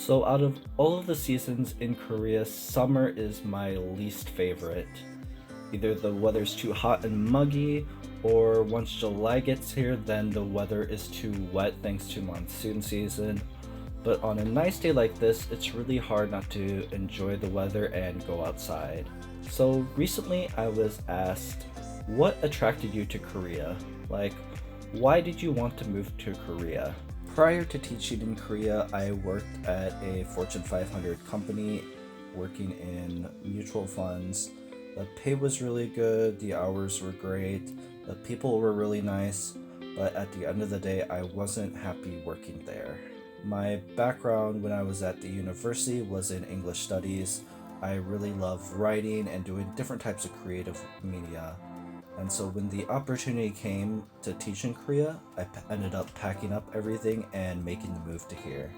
So, out of all of the seasons in Korea, summer is my least favorite. Either the weather's too hot and muggy, or once July gets here, then the weather is too wet thanks to monsoon season. But on a nice day like this, it's really hard not to enjoy the weather and go outside. So, recently I was asked, what attracted you to Korea? Like, why did you want to move to Korea? Prior to teaching in Korea, I worked at a Fortune 500 company working in mutual funds. The pay was really good, the hours were great, the people were really nice, but at the end of the day, I wasn't happy working there. My background when I was at the university was in English studies. I really love writing and doing different types of creative media. And so when the opportunity came to teach in Korea, ended up packing up everything and making the move to here.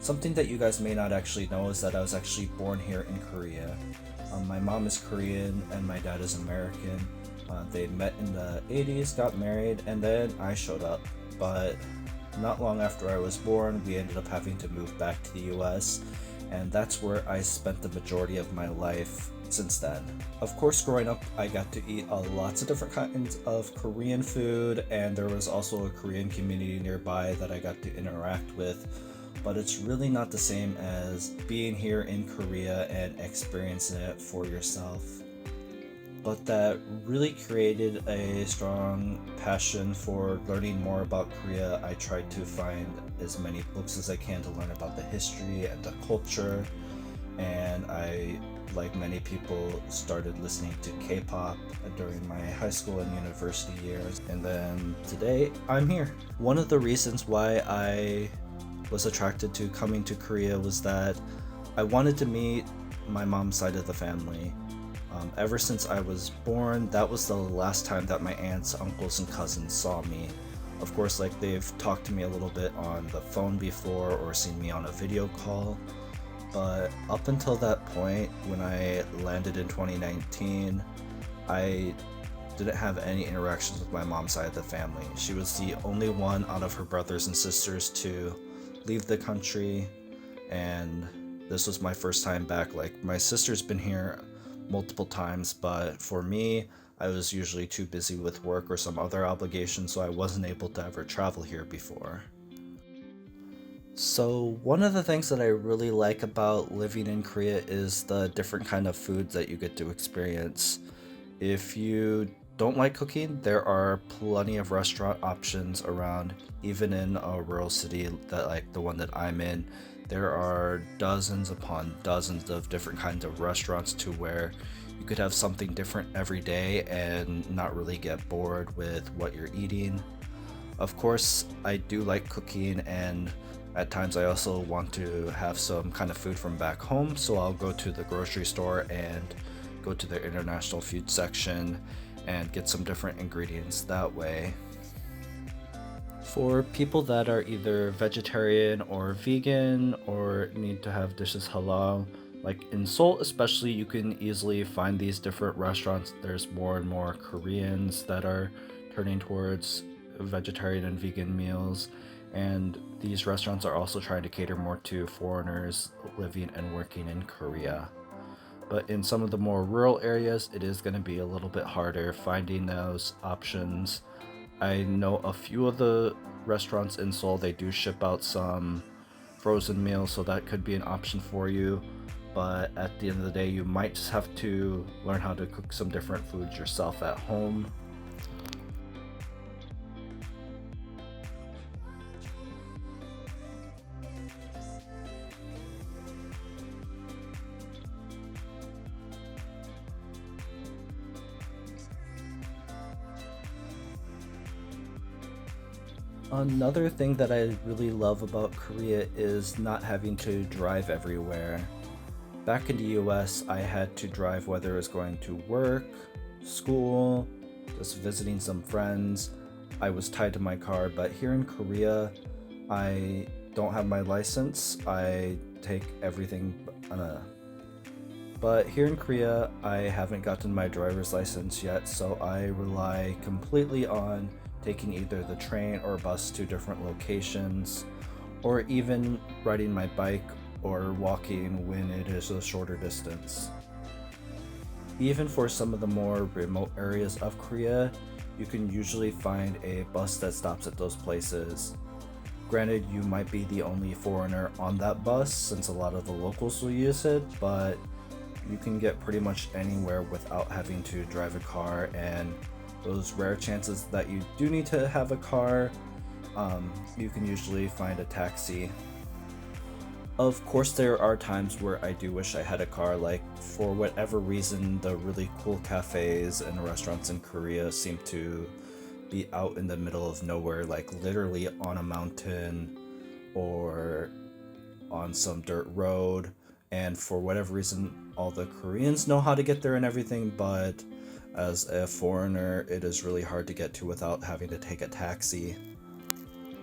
Something that you guys may not actually know is that I was actually born here in Korea. My mom is Korean and my dad is American. They met in the 80s, got married, and then I showed up. But not long after I was born, we ended up having to move back to the US, and that's where I spent the majority of my life since then. Of course, growing up, I got to eat lots of different kinds of Korean food, and there was also a Korean community nearby that I got to interact with. But it's really not the same as being here in Korea and experiencing it for yourself. But that really created a strong passion for learning more about Korea. I tried to find as many books as I can to learn about the history and the culture, and I, like many people, started listening to K-pop during my high school and university years, and then today I'm here. One of the reasons why I was attracted to coming to Korea was that I wanted to meet my mom's side of the family. Ever since I was born, that was the last time that my aunts, uncles, and cousins saw me. Of course, like they've talked to me a little bit on the phone before or seen me on a video call, but up until that point, when I landed in 2019, I didn't have any interactions with my mom's side of the family. She was the only one out of her brothers and sisters to leave the country, and this was my first time back. Like, my sister's been here multiple times, but for me, I was usually too busy with work or some other obligation, so I wasn't able to ever travel here before. So, one of the things that I really like about living in Korea is the different kind of foods that you get to experience. If you don't like cooking, there are plenty of restaurant options around, even in a rural city that like the one that I'm in. There are dozens upon dozens of different kinds of restaurants to where you could have something different every day and not really get bored with what you're eating. Of course, I do like cooking, and at times I also want to have some kind of food from back home, so I'll go to the grocery store and go to the international food section and get some different ingredients that way. For people that are either vegetarian or vegan or need to have dishes halal, like in Seoul especially, you can easily find these different restaurants. There's more and more Koreans that are turning towards vegetarian and vegan meals, and these restaurants are also trying to cater more to foreigners living and working in Korea. But in some of the more rural areas, it is going to be a little bit harder finding those options. I know a few of the restaurants in Seoul, they do ship out some frozen meals, so that could be an option for you. But at the end of the day, you might just have to learn how to cook some different foods yourself at home. Another thing that I really love about Korea is not having to drive everywhere. Back in the US, I had to drive whether it was going to work, school, just visiting some friends. I was tied to my car, but here in Korea, I don't have my license, I take everything. But here in Korea, I haven't gotten my driver's license yet, so I rely completely on taking either the train or bus to different locations, or even riding my bike or walking when it is a shorter distance. Even for some of the more remote areas of Korea, you can usually find a bus that stops at those places. Granted, you might be the only foreigner on that bus since a lot of the locals will use it, but you can get pretty much anywhere without having to drive a car, and those rare chances that you do need to have a car, you can usually find a taxi. Of course, there are times where I do wish I had a car, like for whatever reason, the really cool cafes and restaurants in Korea seem to be out in the middle of nowhere, like literally on a mountain or on some dirt road. And for whatever reason, all the Koreans know how to get there and everything, but as a foreigner, it is really hard to get to without having to take a taxi.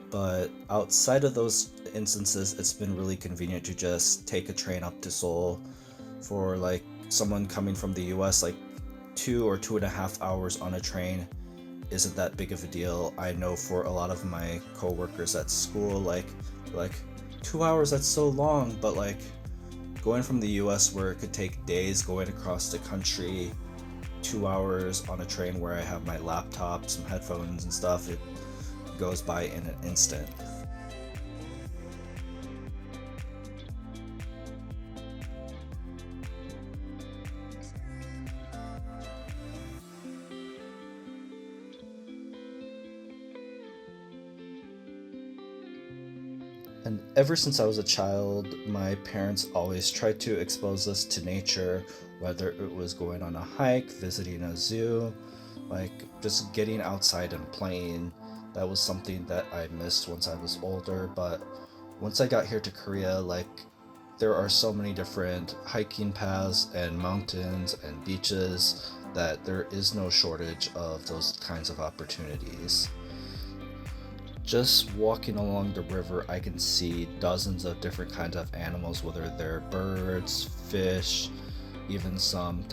But outside of those instances, it's been really convenient to just take a train up to Seoul. For like someone coming from the US, like 2 or 2.5 hours on a train isn't that big of a deal. I know for a lot of my coworkers at school, like 2 hours, that's so long, but like going from the US where it could take days going across the country, 2 hours on a train where I have my laptop, some headphones and stuff, it goes by in an instant. And ever since I was a child, my parents always tried to expose us to nature, whether it was going on a hike, visiting a zoo, like just getting outside and playing. That was something that I missed once I was older, but once I got here to Korea, like there are so many different hiking paths and mountains and beaches that there is no shortage of those kinds of opportunities. Just walking along the river, I can see dozens of different kinds of animals, whether they're birds, fish, even some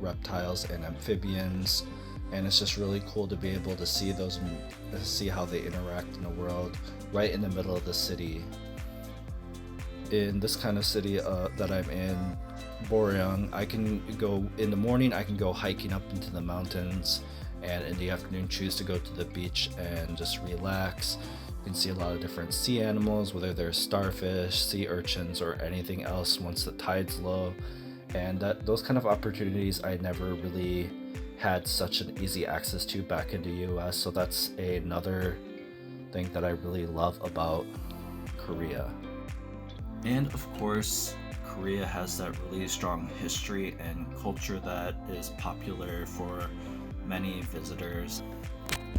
reptiles and amphibians. And it's just really cool to be able to see those and see how they interact in the world right in the middle of the city. In this kind of city that I'm in, Boryong, I can go in the morning, I can go hiking up into the mountains, and in the afternoon choose to go to the beach and just relax. You can see a lot of different sea animals, whether they're starfish, sea urchins, or anything else once the tide's low. And those kind of opportunities I never really had such an easy access to back in the US, so that's another thing that I really love about Korea. And of course, Korea has that really strong history and culture that is popular for many visitors,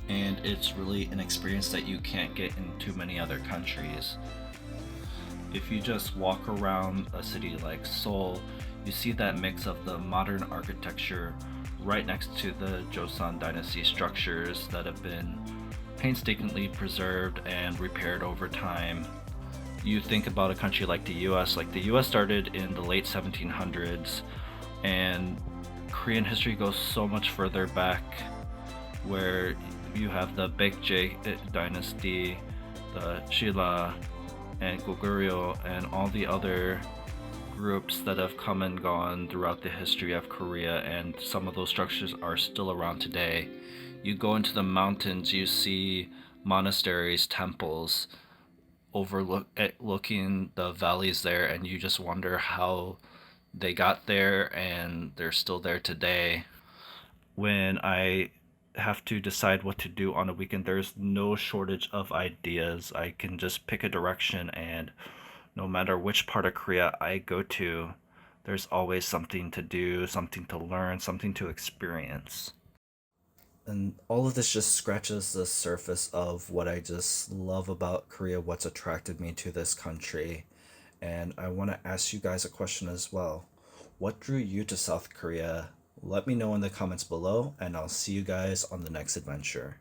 and it's really an experience that you can't get in too many other countries. If you just walk around a city like Seoul, you see that mix of the modern architecture right next to the Joseon Dynasty structures that have been painstakingly preserved and repaired over time. You think about a country like the US, started in the late 1700s, and Korean history goes so much further back, where you have the Baekje dynasty, the Shilla, and Goguryeo, and all the other groups that have come and gone throughout the history of Korea, and some of those structures are still around today. You go into the mountains, you see monasteries, temples, overlooking the valleys there, and you just wonder how they got there and they're still there today. When I have to decide what to do on a weekend, there's no shortage of ideas. I can just pick a direction, and no matter which part of Korea I go to, there's always something to do, something to learn, something to experience. And all of this just scratches the surface of what I just love about Korea, what's attracted me to this country. And I want to ask you guys a question as well. What drew you to South Korea? Let me know in the comments below, and I'll see you guys on the next adventure.